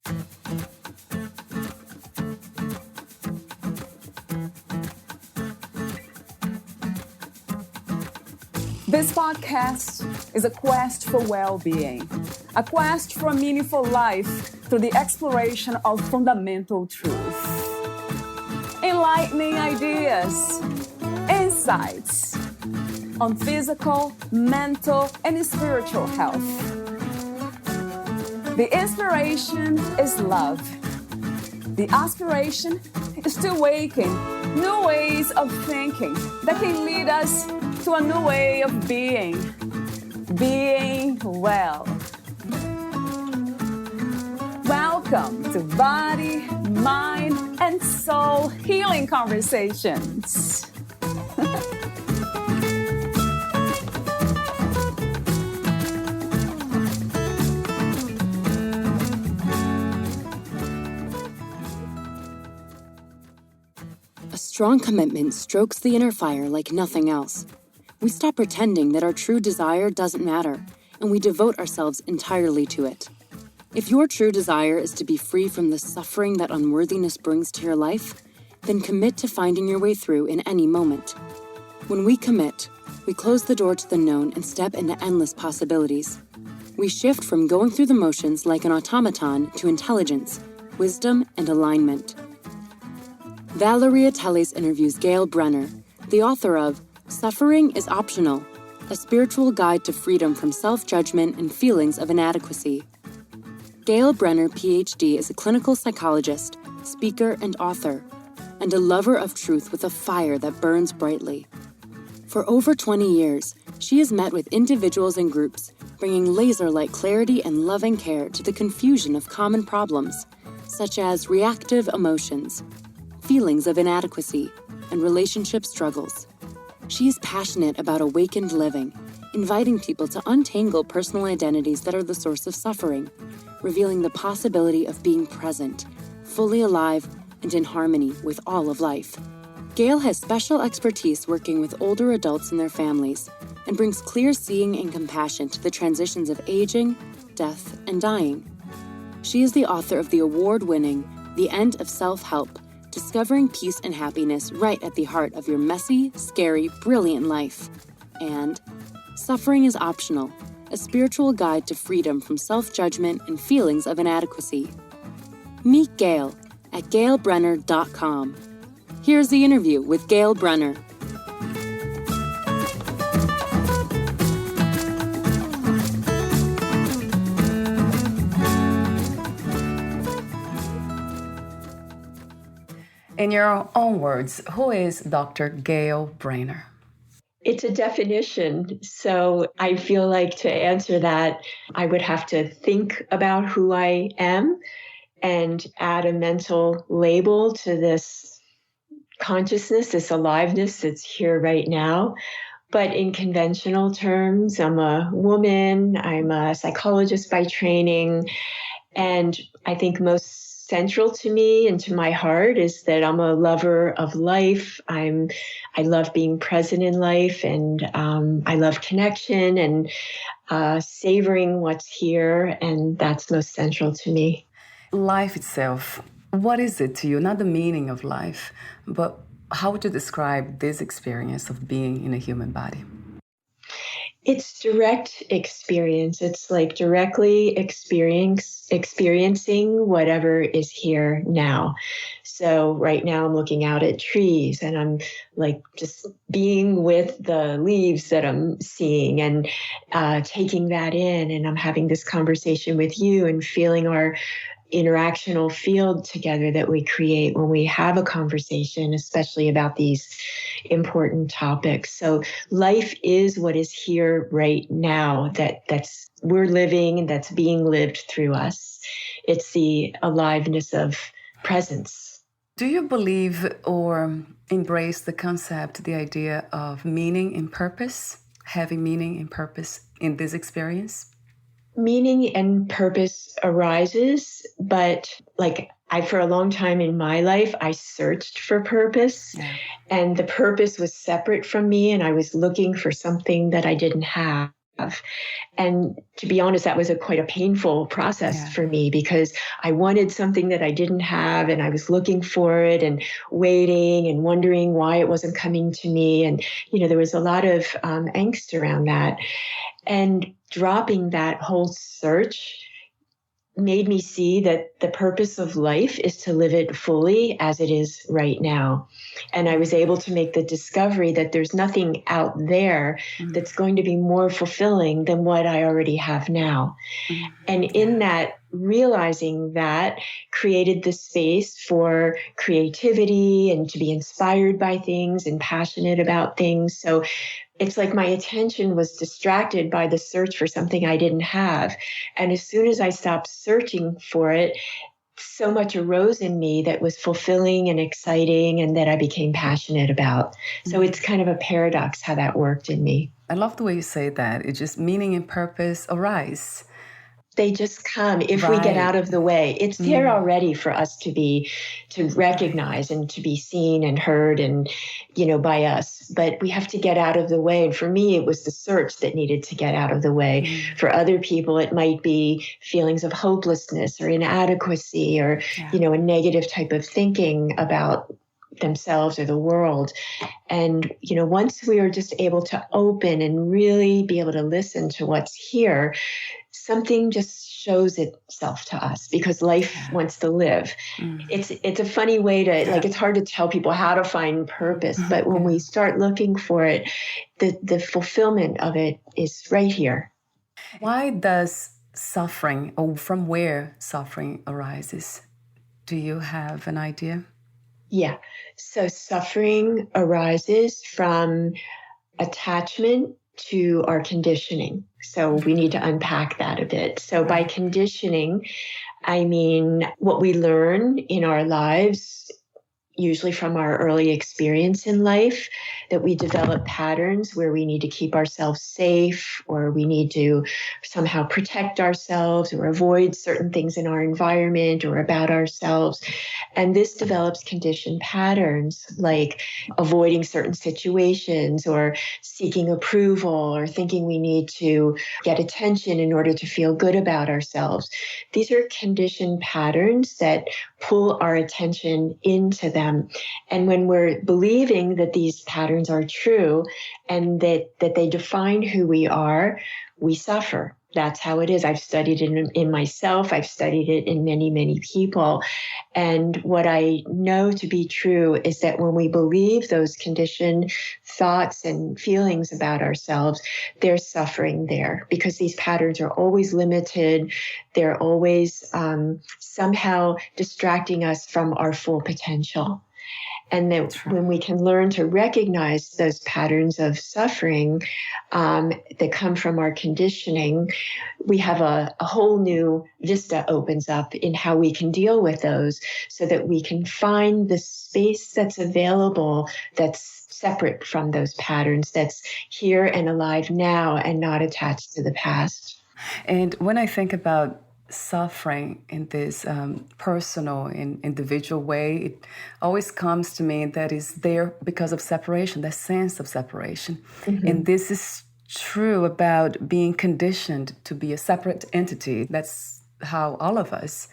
This podcast is a quest for well-being, a quest for a meaningful life through the exploration of fundamental truth. Enlightening ideas, insights on physical, mental, and spiritual health. The inspiration is love. The aspiration is to awaken new ways of thinking that can lead us to a new way of being well. Welcome to Body, Mind, and Soul Healing Conversations. A strong commitment strokes the inner fire like nothing else. We stop pretending that our true desire doesn't matter, and we devote ourselves entirely to it. If your true desire is to be free from the suffering that unworthiness brings to your life, then commit to finding your way through in any moment. When we commit, we close the door to the known and step into endless possibilities. We shift from going through the motions like an automaton to intelligence, wisdom, and alignment. Valeria Teles interviews Gail Brenner, the author of Suffering is Optional, a spiritual guide to freedom from self-judgment and feelings of inadequacy. Gail Brenner, Ph.D., is a clinical psychologist, speaker, and author, and a lover of truth with a fire that burns brightly. For over 20 years, she has met with individuals and groups, bringing laser-like clarity and loving care to the confusion of common problems, such as reactive emotions, feelings of inadequacy, and relationship struggles. She is passionate about awakened living, inviting people to untangle personal identities that are the source of suffering, revealing the possibility of being present, fully alive, and in harmony with all of life. Gail has special expertise working with older adults and their families, and brings clear seeing and compassion to the transitions of aging, death, and dying. She is the author of the award-winning The End of Self-Help, Discovering Peace and Happiness Right at the Heart of Your Messy, Scary, Brilliant Life. And Suffering is Optional, a spiritual guide to freedom from self-judgment and feelings of inadequacy. Meet Gail at Gailbrenner.com. Here's the interview with Gail Brenner. In your own words, who is Dr. Gail Brenner? It's a definition. So I feel like to answer that, I would have to think about who I am and add a mental label to this consciousness, this aliveness that's here right now. But in conventional terms, I'm a woman, I'm a psychologist by training, and I think most central to me and to my heart is that I'm a lover of life. I love being present in life, and I love connection and savoring what's here, and that's most central to me. Life itself, what is it to you? Not the meaning of life, but how would you describe this experience of being in a human body? It's direct experience. It's like directly experiencing whatever is here now. So right now I'm looking out at trees and I'm like just being with the leaves that I'm seeing and taking that in. And I'm having this conversation with you and feeling our interactional field together that we create when we have a conversation, especially about these important topics. So life is what is here right now that's we're living and that's being lived through us. It's the aliveness of presence. Do you believe or embrace the concept, the idea of meaning and purpose, having meaning and purpose in this experience? Meaning and purpose arises, but for a long time in my life, I searched for purpose, and the purpose was separate from me, and I was looking for something that I didn't have. have. And to be honest, that was quite a painful process for me, because I wanted something that I didn't have, and I was looking for it and waiting and wondering why it wasn't coming to me. And, there was a lot of angst around that. And dropping that whole search made me see that the purpose of life is to live it fully as it is right now. And I was able to make the discovery that there's nothing out there that's going to be more fulfilling than what I already have now. And in that, realizing that created the space for creativity and to be inspired by things and passionate about things. So it's like my attention was distracted by the search for something I didn't have. And as soon as I stopped searching for it, so much arose in me that was fulfilling and exciting and that I became passionate about. So it's kind of a paradox how that worked in me. I love the way you say that. It's just meaning and purpose arise. They just come if we get out of the way. It's there already for us to recognize and to be seen and heard and, by us. But we have to get out of the way. And for me, it was the search that needed to get out of the way. For other people, it might be feelings of hopelessness or inadequacy or, a negative type of thinking about themselves or the world. And, once we are just able to open and really be able to listen to what's here, something just shows itself to us because life wants to live. It's a funny way to, it's hard to tell people how to find purpose, but when we start looking for it, the fulfillment of it is right here. Why does suffering, or from where suffering arises? Do you have an idea? Yeah. So suffering arises from attachment to our conditioning. So we need to unpack that a bit. So by conditioning, I mean what we learn in our lives, usually from our early experience in life, that we develop patterns where we need to keep ourselves safe, or we need to somehow protect ourselves or avoid certain things in our environment or about ourselves. And this develops conditioned patterns like avoiding certain situations or seeking approval or thinking we need to get attention in order to feel good about ourselves. These are conditioned patterns that pull our attention into them. And when we're believing that these patterns are true and that they define who we are, we suffer. That's how it is. I've studied it in myself. I've studied it in many, many people. And what I know to be true is that when we believe those conditioned thoughts and feelings about ourselves, there's suffering there because these patterns are always limited. They're always somehow distracting us from our full potential. And that when we can learn to recognize those patterns of suffering that come from our conditioning, we have a whole new vista opens up in how we can deal with those so that we can find the space that's available that's separate from those patterns, that's here and alive now and not attached to the past. And when I think about suffering in this personal and individual way, it always comes to me that is there because of separation, that sense of separation. And this is true about being conditioned to be a separate entity. That's how all of us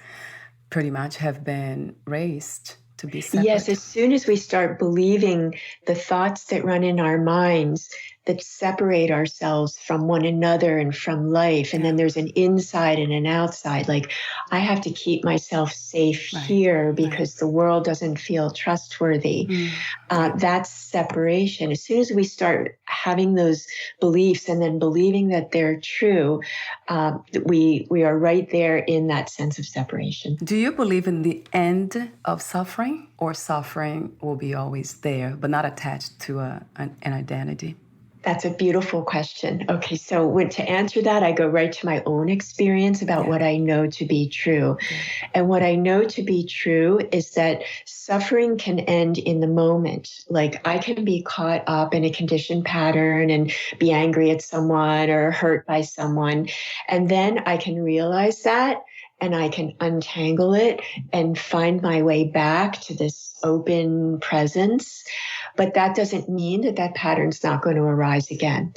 pretty much have been raised, to be separate. Yes, as soon as we start believing the thoughts that run in our minds that separate ourselves from one another and from life. And then there's an inside and an outside. Like, I have to keep myself safe here because the world doesn't feel trustworthy. That's separation. As soon as we start having those beliefs and then believing that they're true, we are right there in that sense of separation. Do you believe in the end of suffering, or suffering will be always there, but not attached to an identity? That's a beautiful question. Okay, so to answer that, I go right to my own experience about what I know to be true. And what I know to be true is that suffering can end in the moment. Like, I can be caught up in a conditioned pattern and be angry at someone or hurt by someone. And then I can realize that and I can untangle it and find my way back to this open presence. But that doesn't mean that pattern's not going to arise again.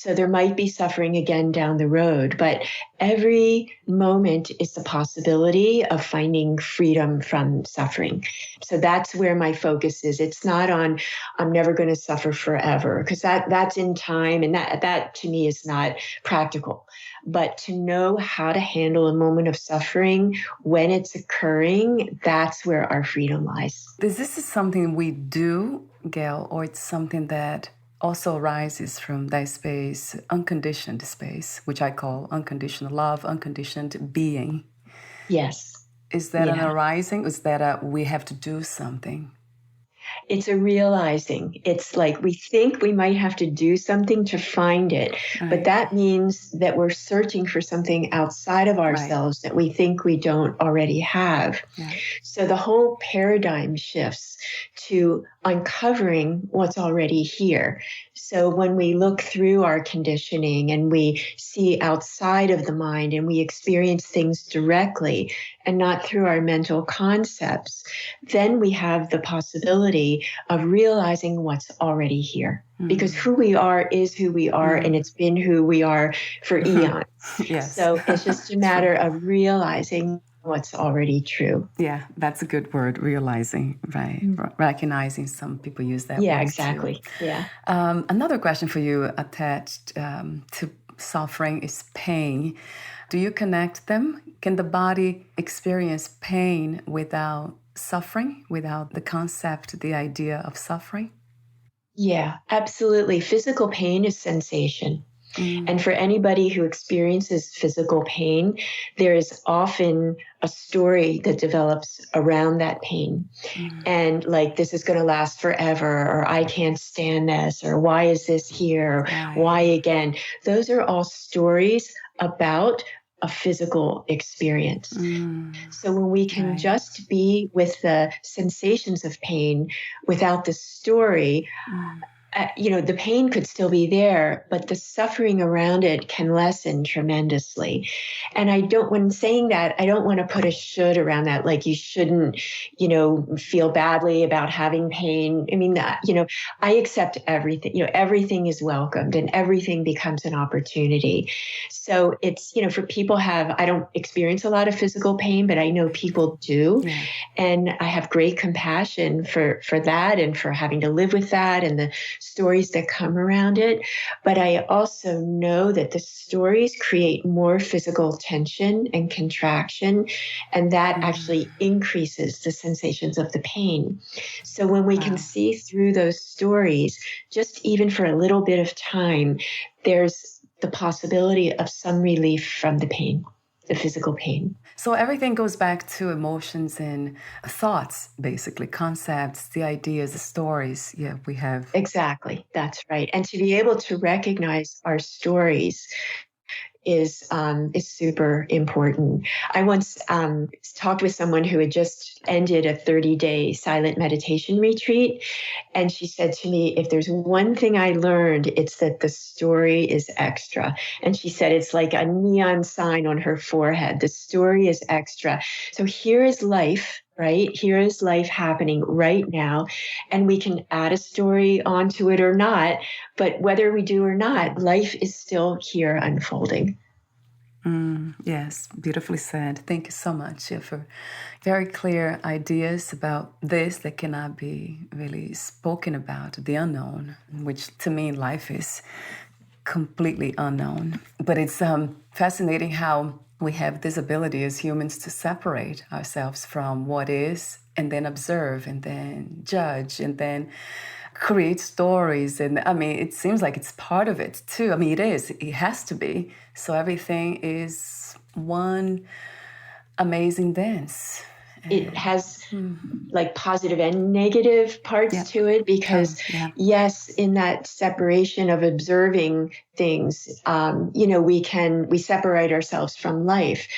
So there might be suffering again down the road, but every moment is the possibility of finding freedom from suffering. So that's where my focus is. It's not on, I'm never going to suffer forever, because that's in time. And that to me is not practical. But to know how to handle a moment of suffering when it's occurring, that's where our freedom lies. Is this something we do, Gail, or it's something that also arises from that space, unconditioned space, which I call unconditional love, unconditioned being? Yes. Is that an arising? Is that we have to do something? It's a realizing. It's like we think we might have to do something to find it, Right. but that means that we're searching for something outside of ourselves that we think we don't already have. Yeah. So the whole paradigm shifts to uncovering what's already here. So when we look through our conditioning and we see outside of the mind and we experience things directly and not through our mental concepts, then we have the possibility of realizing what's already here. Because who we are is who we are, and it's been who we are for eons. Yes. So it's just a matter of realizing what's already true. Yeah, that's a good word, realizing, right? Recognizing. Some people use that word exactly. too. Yeah. Another question for you attached to suffering is pain. Do you connect them? Can the body experience pain without suffering, without the concept, the idea of suffering? Yeah, absolutely. Physical pain is sensation. And for anybody who experiences physical pain, there is often a story that develops around that pain. And like, this is going to last forever, or I can't stand this, or why is this here? Or why again? Those are all stories about a physical experience. So when we can just be with the sensations of pain without the story, the pain could still be there, but the suffering around it can lessen tremendously. And when saying that, I don't want to put a should around that, like you shouldn't, feel badly about having pain. I mean, I accept everything, everything is welcomed and everything becomes an opportunity. So it's, for people I don't experience a lot of physical pain, but I know people do. Yeah. And I have great compassion for that and for having to live with that and the stories that come around it. But I also know that the stories create more physical tension and contraction, and that actually increases the sensations of the pain. So when we can see through those stories, just even for a little bit of time, there's the possibility of some relief from the pain, the physical pain. So everything goes back to emotions and thoughts, basically, concepts, the ideas, the stories. Yeah, we have. Exactly. That's right. And to be able to recognize our stories is super important. I once talked with someone who had just ended a 30-day silent meditation retreat. And she said to me, if there's one thing I learned, it's that the story is extra. And she said, it's like a neon sign on her forehead. The story is extra. So here is life. Right? Here is life happening right now, and we can add a story onto it or not, but whether we do or not, life is still here unfolding. Yes, beautifully said. Thank you so much for very clear ideas about this that cannot be really spoken about, the unknown, which to me life is completely unknown. But it's fascinating how we have this ability as humans to separate ourselves from what is and then observe and then judge and then create stories. And I mean, it seems like it's part of it too. I mean, it is. It has to be. So everything is one amazing dance. It has like positive and negative parts to it because, yes, in that separation of observing things, we separate ourselves from life.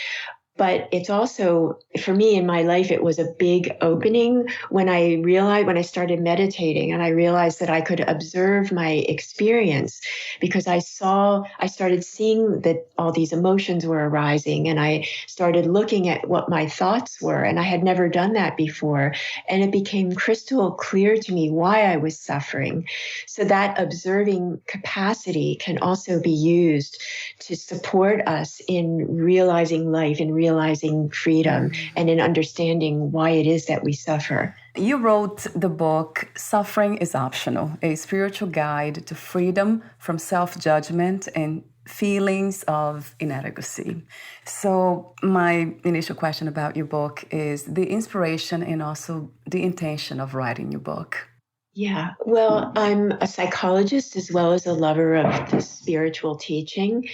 But it's also, for me in my life, it was a big opening when I started meditating and I realized that I could observe my experience, because I started seeing that all these emotions were arising, and I started looking at what my thoughts were. And I had never done that before. And it became crystal clear to me why I was suffering. So that observing capacity can also be used to support us in realizing life, in realizing freedom, and in understanding why it is that we suffer. You wrote the book, Suffering is Optional, a spiritual guide to freedom from self-judgment and feelings of inadequacy. So my initial question about your book is the inspiration and also the intention of writing your book. Yeah, well, I'm a psychologist as well as a lover of the spiritual teaching.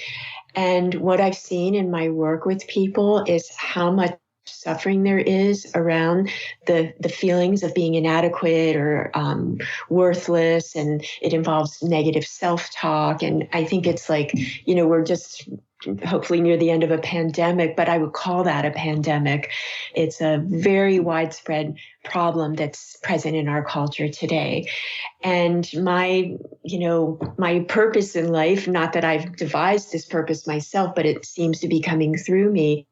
And what I've seen in my work with people is how much suffering there is around the feelings of being inadequate or worthless. And it involves negative self-talk. And I think it's like, we're just hopefully near the end of a pandemic, but I would call that a pandemic. It's a very widespread problem that's present in our culture today. And my purpose in life, not that I've devised this purpose myself, but it seems to be coming through me,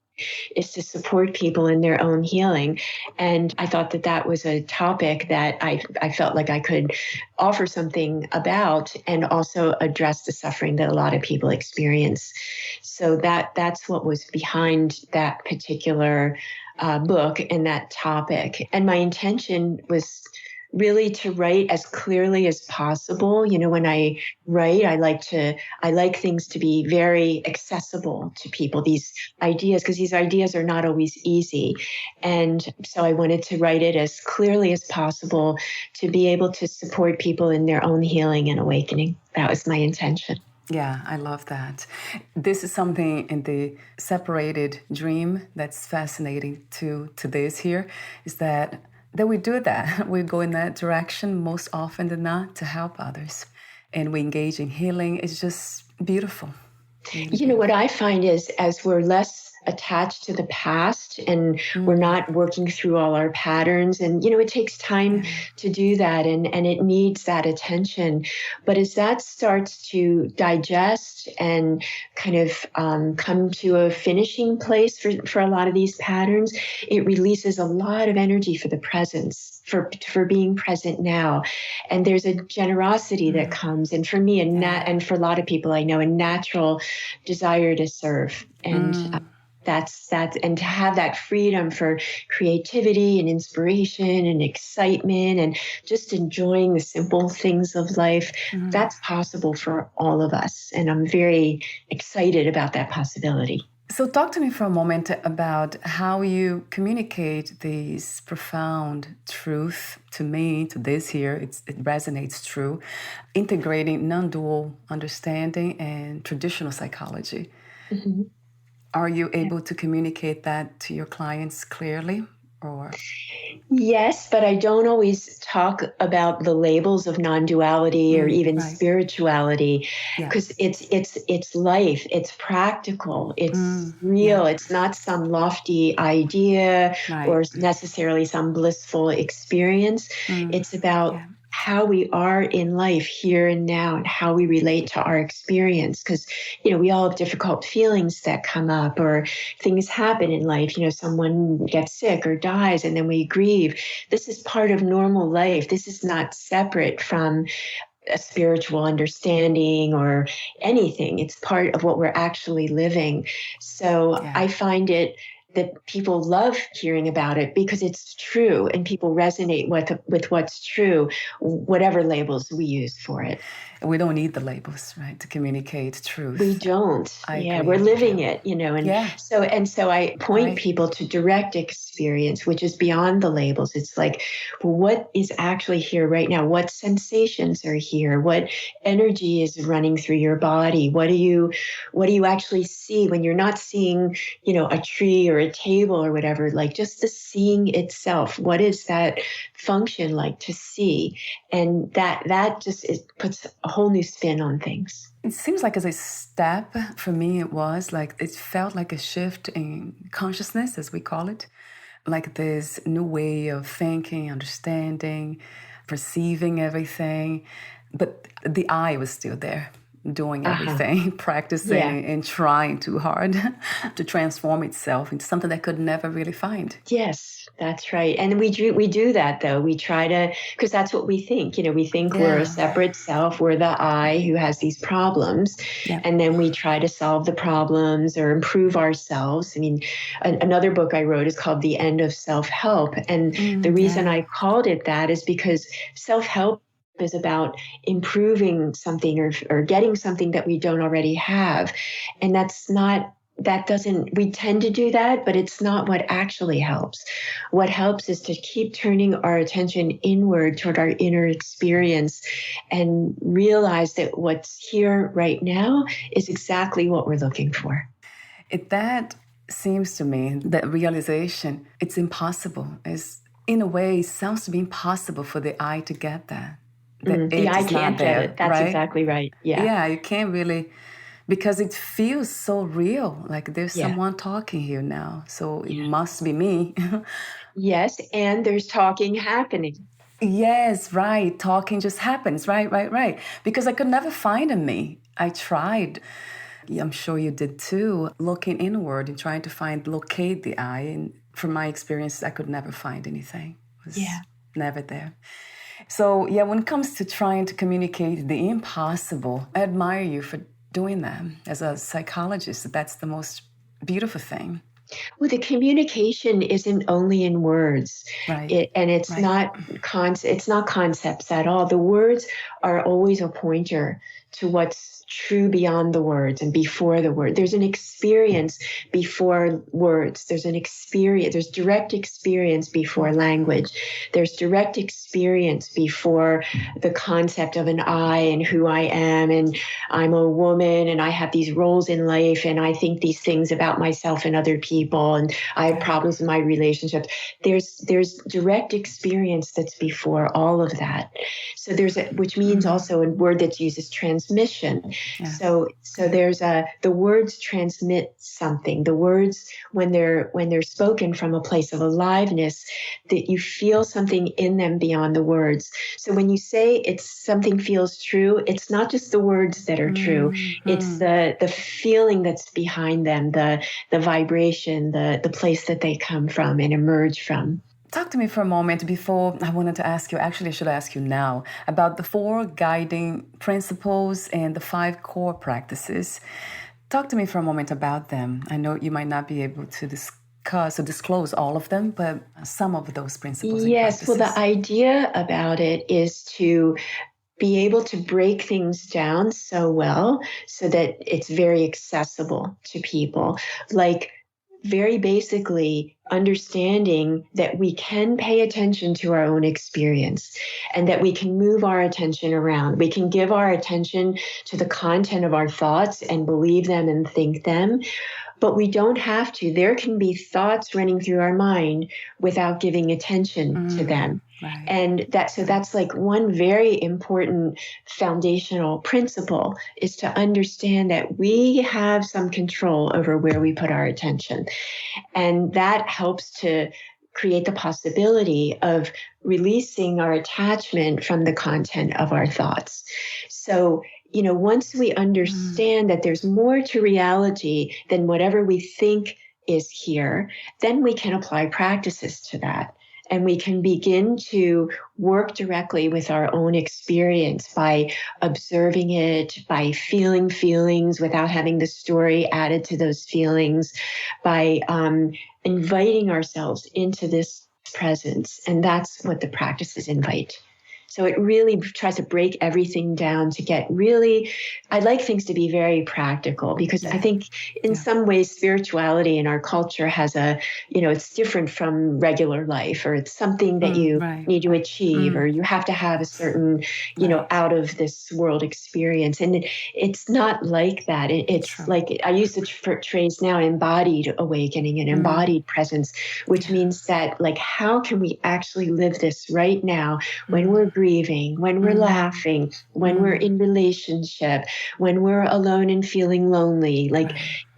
is to support people in their own healing. And I thought that was a topic that I felt like I could offer something about, and also address the suffering that a lot of people experience. So that's what was behind that particular book and that topic. And my intention was really to write as clearly as possible. When I write, I like things to be very accessible to people, these ideas, because these ideas are not always easy. And so I wanted to write it as clearly as possible to be able to support people in their own healing and awakening. That was my intention. Yeah, I love that. This is something in the separated dream that's fascinating to this here, is that we do that. We go in that direction most often than not to help others. And we engage in healing. It's just beautiful. Really what I find is, as we're less attached to the past and we're not working through all our patterns, and it takes time to do that, and it needs that attention. But as that starts to digest and kind of come to a finishing place for a lot of these patterns, it releases a lot of energy for the presence, for being present now. And there's a generosity that comes, and for me, and for a lot of people I know, a natural desire to serve. And that's and to have that freedom for creativity and inspiration and excitement and just enjoying the simple things of life, that's possible for all of us. And I'm very excited about that possibility. So talk to me for a moment about how you communicate these profound truth to me, to this here. It resonates true, integrating non-dual understanding and traditional psychology. Mm-hmm. Are you able to communicate that to your clients clearly? Or? Yes, but I don't always talk about the labels of non-duality or even spirituality, because it's life, it's practical, it's real. It's not some lofty idea or necessarily some blissful experience. It's about how we are in life here and now, and how we relate to our experience. Because, we all have difficult feelings that come up, or things happen in life. Someone gets sick or dies, and then we grieve. This is part of normal life. This is not separate from a spiritual understanding or anything. It's part of what we're actually living. So I find it that people love hearing about it because it's true, and people resonate with what's true, whatever labels we use for it. We don't need the labels, right, to communicate truth. We don't. We're living it, and so I point people to direct experience, which is beyond the labels. It's like, what is actually here right now? What sensations are here? What energy is running through your body? What do you actually see when you're not seeing, a tree or a table or whatever? Like, just the seeing itself. What is that function like to see? And that just puts a whole new spin on things. It seems like as a step for me, it felt like a shift in consciousness, as we call it, like this new way of thinking, understanding, perceiving everything. But the I was still there, doing everything, practicing and trying too hard to transform itself into something that could never really find. Yes, that's right. And we do that, though. We try to, because that's what we think. We think we're a separate self. We're the I who has these problems. Yeah. And then we try to solve the problems or improve ourselves. I mean, another book I wrote is called The End of Self-Help. And the reason I called it that is because self-help is about improving something or getting something that we don't already have. And we tend to do that, but it's not what actually helps. What helps is to keep turning our attention inward toward our inner experience and realize that what's here right now is exactly what we're looking for. That seems to me, that realization, it's impossible. In a way, it sounds to be impossible for the I to get that. The I can't get it. That's right? Exactly right. Yeah. Yeah, you can't really, because it feels so real. Like there's someone talking here now. So it must be me. Yes, and there's talking happening. Yes, right. Talking just happens. Right. Because I could never find a me. I tried. I'm sure you did too. Looking inward and trying to locate the I. And from my experience, I could never find anything. It was never there. So, when it comes to trying to communicate the impossible, I admire you for doing that. As a psychologist, that's the most beautiful thing. Well, the communication isn't only in words, right. It's not concepts at all. The words are always a pointer to what's true beyond the words and before the word. There's an experience before words. There's direct experience before language. There's direct experience before the concept of an I and who I am, and I'm a woman and I have these roles in life and I think these things about myself and other people and I have problems in my relationships. There's direct experience that's before all of that. So which means also a word that's used as transmission. Yeah. So there's the words transmit something. The words, when they're spoken from a place of aliveness, that you feel something in them beyond the words. So when you say something feels true, it's not just the words that are true. It's the feeling that's behind them, the vibration, the place that they come from and emerge from. Talk to me for a moment before I wanted to ask you, actually I should ask you now, about the 4 guiding principles and the 5 core practices. Talk to me for a moment about them. I know you might not be able to disclose all of them, but some of those principles and practices. Well, the idea about it is to be able to break things down so well so that it's very accessible to people. Like, very basically understanding that we can pay attention to our own experience and that we can move our attention around. We can give our attention to the content of our thoughts and believe them and think them, but we don't have to. There can be thoughts running through our mind without giving attention to them. Right. And that's like one very important foundational principle, is to understand that we have some control over where we put our attention. And that helps to create the possibility of releasing our attachment from the content of our thoughts. So, once we understand that there's more to reality than whatever we think is here, then we can apply practices to that. And we can begin to work directly with our own experience by observing it, by feeling feelings without having the story added to those feelings, by inviting ourselves into this presence. And that's what the practices invite. So it really tries to break everything down to get really, I like things to be very practical, because I think in some ways spirituality in our culture has it's different from regular life, or it's something that you need to achieve, or you have to have a certain, out of this world experience. And it's not like that. It's like, I use the phrase now, embodied awakening and embodied presence, which means that, like, how can we actually live this right now when we're breathing grieving, when we're laughing, when we're in relationship, when we're alone and feeling lonely. Like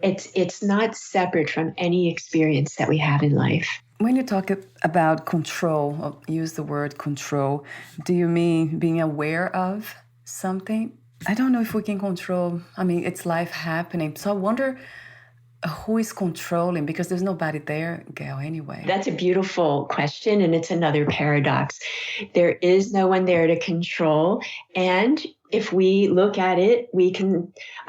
it's not separate from any experience that we have in life. When you talk about control, or use the word control, do you mean being aware of something? I don't know if we can control. I mean, it's life happening. So I wonder who is controlling, because there's nobody there, Gail, anyway. That's a beautiful question, and it's another paradox. There is no one there to control. And if we look at it,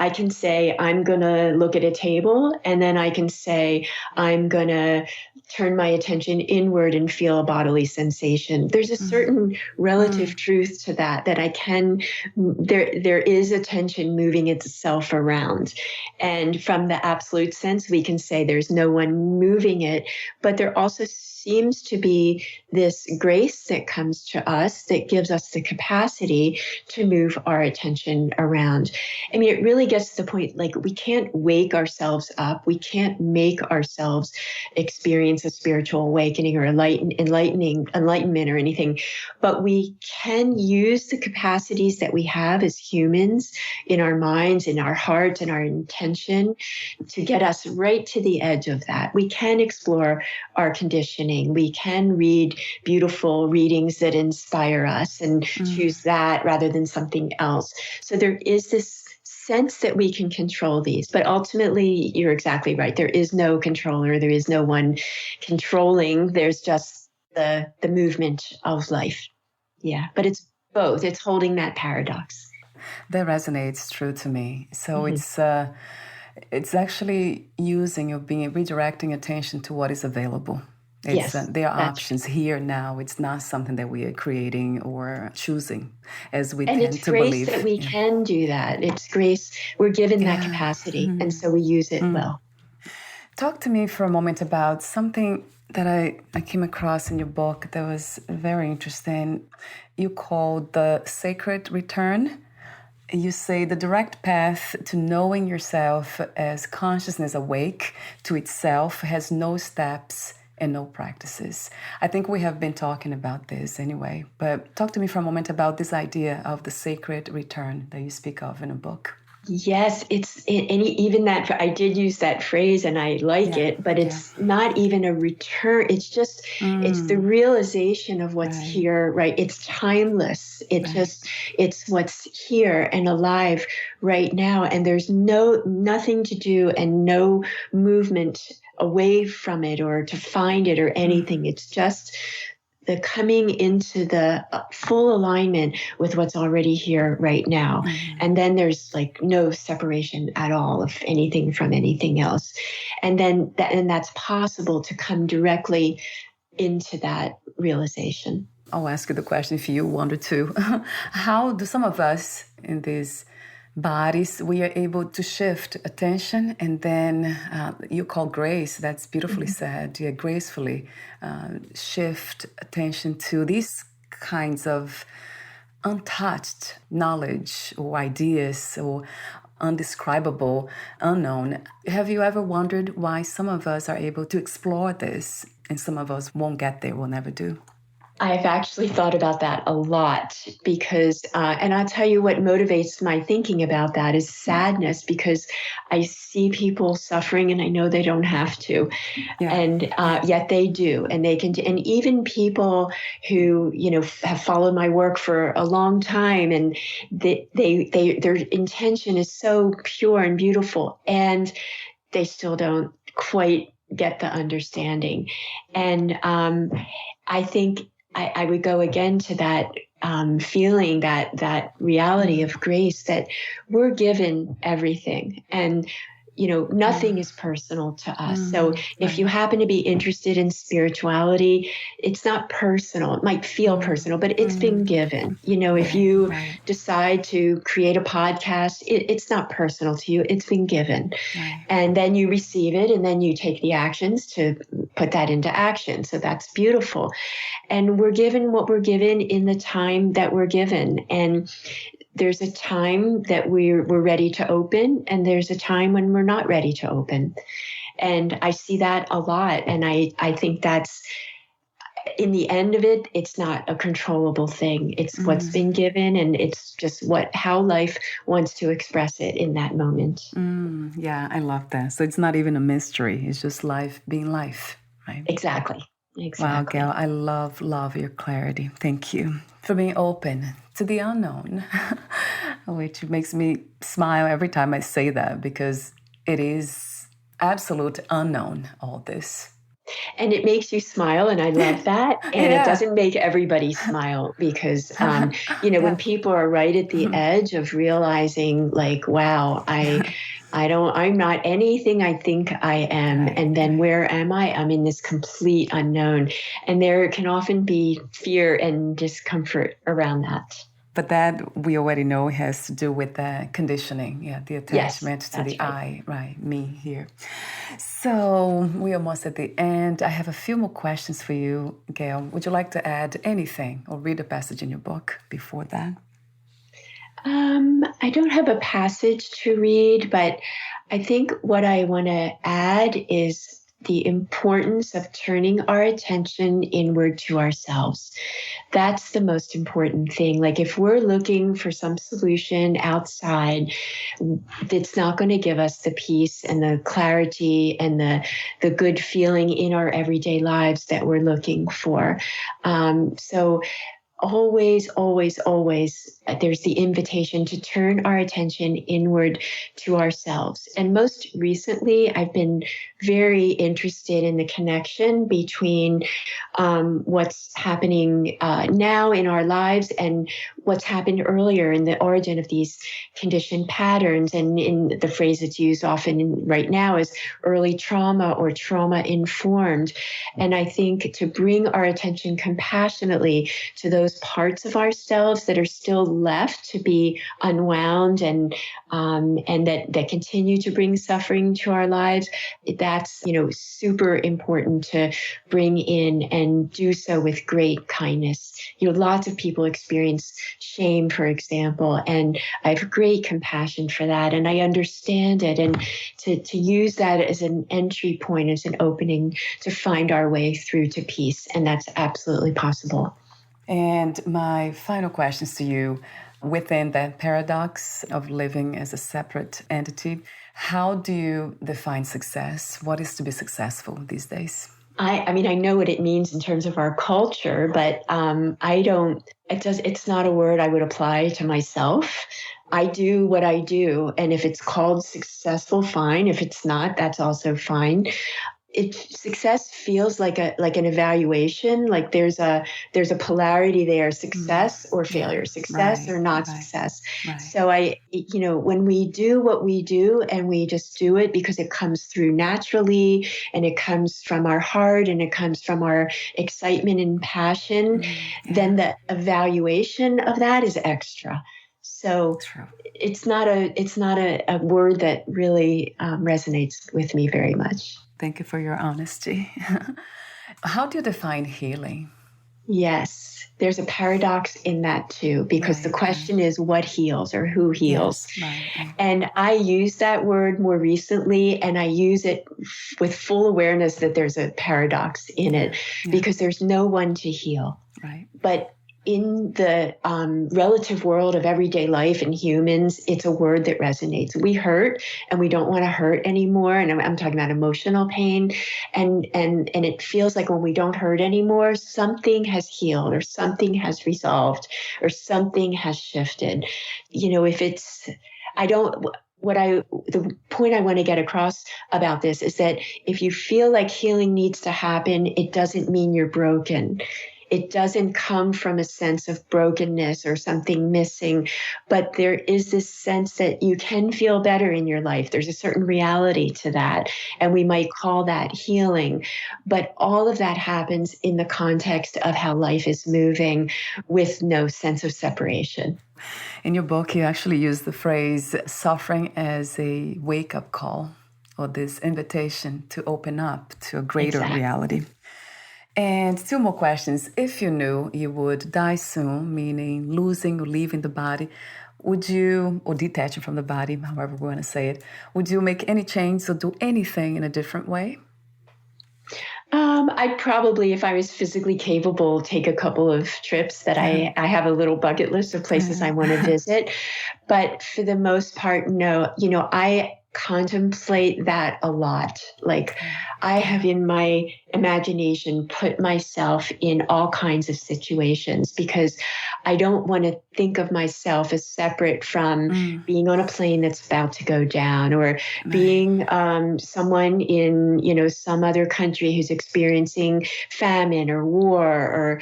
I can say, I'm going to look at a table, and then I can say, I'm going to turn my attention inward and feel a bodily sensation. There's a certain relative truth to that there is attention moving itself around. And from the absolute sense, we can say there's no one moving it, but there also seems to be this grace that comes to us that gives us the capacity to move our attention around. I mean, it really gets to the point, like, we can't wake ourselves up. We can't make ourselves experience a spiritual awakening or enlightenment or anything, but we can use the capacities that we have as humans in our minds, in our hearts, and our intention to get us right to the edge of that. We can explore our conditioning. We can read beautiful readings that inspire us and choose that rather than something else. So there is this sense that we can control these, but ultimately, you're exactly right. There is no controller. There is no one controlling. There's just the movement of life. Yeah, but it's both. It's holding that paradox. That resonates true to me. So it's actually using or redirecting attention to what is available. There are options here now. It's not something that we are creating or choosing, as we tend to believe. And it's grace that we can do that. It's grace. We're given that capacity, and so we use it well. Talk to me for a moment about something that I came across in your book that was very interesting. You called the sacred return. You say the direct path to knowing yourself as consciousness awake to itself has no steps and no practices. I think we have been talking about this anyway, but talk to me for a moment about this idea of the sacred return that you speak of in a book. Yes, even that, I did use that phrase and I like it, but it's not even a return. It's just, it's the realization of what's here, right? It's timeless. It's what's here and alive right now. And there's nothing to do and no movement away from it or to find it or anything. It's just the coming into the full alignment with what's already here right now. And then there's like no separation at all of anything from anything else. And then that's possible to come directly into that realization. I'll ask you the question if you wanted to. How do some of us in these bodies, we are able to shift attention, and then you call grace, that's beautifully said, gracefully shift attention to these kinds of untouched knowledge or ideas or undescribable, unknown. Have you ever wondered why some of us are able to explore this and some of us won't get there, will never do? I've actually thought about that a lot because, and I'll tell you what motivates my thinking about that is sadness, because I see people suffering and I know they don't have to, and yet they do, and they can. And even people who have followed my work for a long time, and their intention is so pure and beautiful, and they still don't quite get the understanding. And I think I would go again to that feeling, that reality of grace, that we're given everything, and nothing is personal to us. So if you happen to be interested in spirituality, it's not personal. It might feel personal, but it's been given. If you decide to create a podcast, it's not personal to you. It's been given. And then you receive it, and then you take the actions to put that into action. So that's beautiful. And we're given what we're given in the time that we're given. And there's a time that we're ready to open, and there's a time when we're not ready to open. And I see that a lot. And I think in the end of it, it's not a controllable thing. It's what's been given, and it's just how life wants to express it in that moment. Yeah, I love that. So it's not even a mystery. It's just life being life, right? Exactly. Wow, Gail, I love your clarity. Thank you for being open to the unknown, which makes me smile every time I say that, because it is absolute unknown, all this. And it makes you smile, and I love that. And It doesn't make everybody smile, because, when people are right at the edge of realizing, like, wow, I'm not anything I think I am. Right. And then where am I? I'm in this complete unknown. And there can often be fear and discomfort around that. But that we already know has to do with the conditioning, the attachment to the right. me here. So we're almost at the end. I have a few more questions for you, Gail. Would you like to add anything or read a passage in your book before that? I don't have a passage to read, but I think what I want to add is the importance of turning our attention inward to ourselves. That's the most important thing. Like, if we're looking for some solution outside, it's not going to give us the peace and the clarity and the good feeling in our everyday lives that we're looking for. So always, there's the invitation to turn our attention inward to ourselves. And most recently, I've been very interested in the connection between what's happening now in our lives and what's happened earlier in the origin of these conditioned patterns. And in the phrase that's used often right now is early trauma or trauma informed. And I think to bring our attention compassionately to those parts of ourselves that are still left to be unwound and that continue to bring suffering to our lives, that's super important to bring in, and do so with great kindness. Lots of people experience shame, for example, and I have great compassion for that, and I understand it, and to use that as an entry point, as an opening to find our way through to peace, and that's absolutely possible. And my final questions to you, within that paradox of living as a separate entity, how do you define success? What is to be successful these days? I mean, I know what it means in terms of our culture, but it's not a word I would apply to myself. I do what I do. And if it's called successful, fine. If it's not, that's also fine. Success feels like an evaluation. Like there's a polarity there: success or failure, success or not success. Right. So when we do what we do, and we just do it because it comes through naturally, and it comes from our heart, and it comes from our excitement and passion, then the evaluation of that is extra. So it's not a word that really resonates with me very much. Thank you for your honesty. How do you define healing? Yes, there's a paradox in that too, because the question is what heals or who heals. Yes, and I use that word more recently, and I use it with full awareness that there's a paradox in it, because there's no one to heal. Right. But in the relative world of everyday life and humans, it's a word that resonates. We hurt, and we don't want to hurt anymore. And I'm talking about emotional pain. And it feels like when we don't hurt anymore, something has healed, or something has resolved, or something has shifted. The point I want to get across about this is that if you feel like healing needs to happen, it doesn't mean you're broken. It doesn't come from a sense of brokenness or something missing, but there is this sense that you can feel better in your life. There's a certain reality to that, and we might call that healing. But all of that happens in the context of how life is moving, with no sense of separation. In your book, you actually use the phrase suffering as a wake-up call, or this invitation to open up to a greater reality. And 2 more questions. If you knew you would die soon, meaning losing or leaving the body, would you, or detaching from the body, however we want to say it, would you make any change or do anything in a different way? I'd probably, if I was physically capable, take a couple of trips that I have a little bucket list of places I want to visit. But for the most part, no. I contemplate that a lot. Like I have in my imagination put myself in all kinds of situations because I don't want to think of myself as separate from being on a plane that's about to go down or being someone in, some other country who's experiencing famine or war or,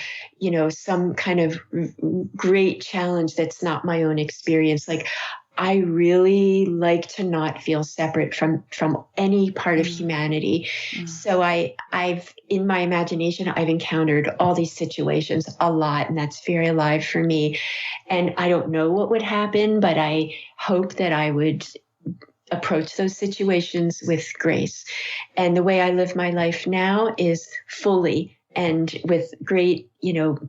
some kind of great challenge that's not my own experience. Like I really like to not feel separate from any part of humanity. So I've in my imagination, I've encountered all these situations a lot, and that's very alive for me. And I don't know what would happen, but I hope that I would approach those situations with grace. And the way I live my life now is fully and with great,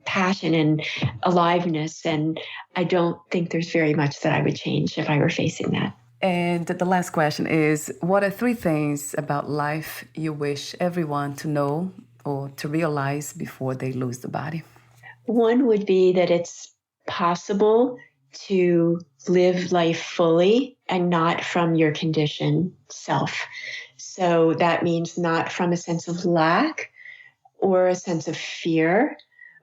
passion and aliveness. And I don't think there's very much that I would change if I were facing that. And the last question is, what are 3 things about life you wish everyone to know or to realize before they lose the body? One would be that it's possible to live life fully and not from your conditioned self. So that means not from a sense of lack or a sense of fear,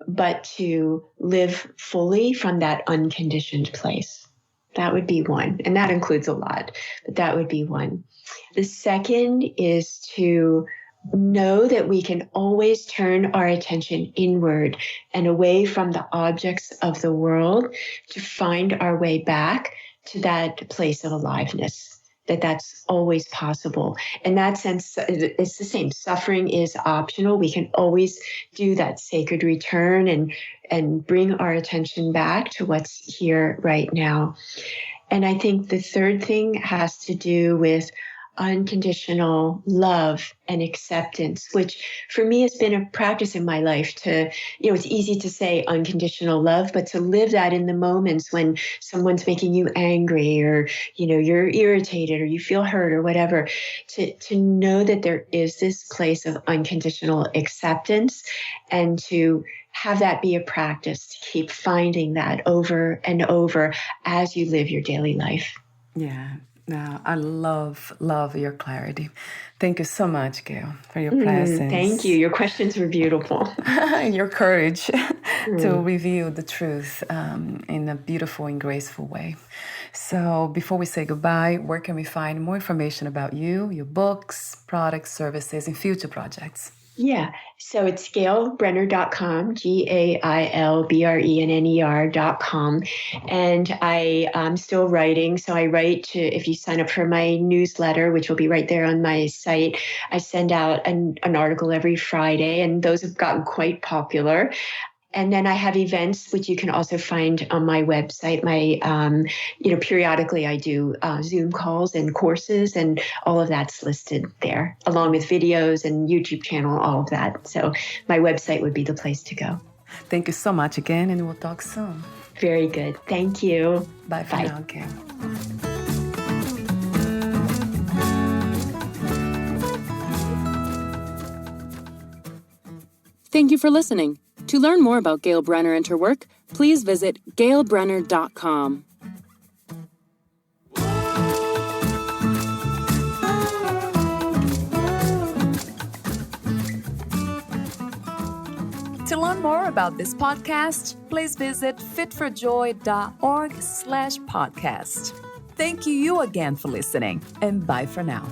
but to live fully from that unconditioned place. That would be one. And that includes a lot, but that would be one. The second is to know that we can always turn our attention inward and away from the objects of the world to find our way back to that place of aliveness. That's always possible. In that sense, it's the same. Suffering is optional. We can always do that sacred return and bring our attention back to what's here right now. And I think the third thing has to do with unconditional love and acceptance, which for me has been a practice in my life to, it's easy to say unconditional love, but to live that in the moments when someone's making you angry or, you're irritated or you feel hurt or whatever, to know that there is this place of unconditional acceptance and to have that be a practice to keep finding that over and over as you live your daily life. Yeah. Now, I love your clarity. Thank you so much, Gail, for your presence. Thank you. Your questions were beautiful. And your courage to reveal the truth in a beautiful and graceful way. So before we say goodbye, where can we find more information about you, your books, products, services, and future projects? Yeah. So it's Gailbrenner.com, GailBrenner.com. And I'm still writing. So I write if you sign up for my newsletter, which will be right there on my site, I send out an article every Friday, and those have gotten quite popular. And then I have events, which you can also find on my website. Periodically I do Zoom calls and courses, and all of that's listed there, along with videos and YouTube channel, all of that. So my website would be the place to go. Thank you so much again, and we'll talk soon. Very good. Thank you. Bye for now, Gail. Thank you for listening. To learn more about Gail Brenner and her work, please visit Gailbrenner.com. To learn more about this podcast, please visit fitforjoy.org/podcast. Thank you again for listening, and bye for now.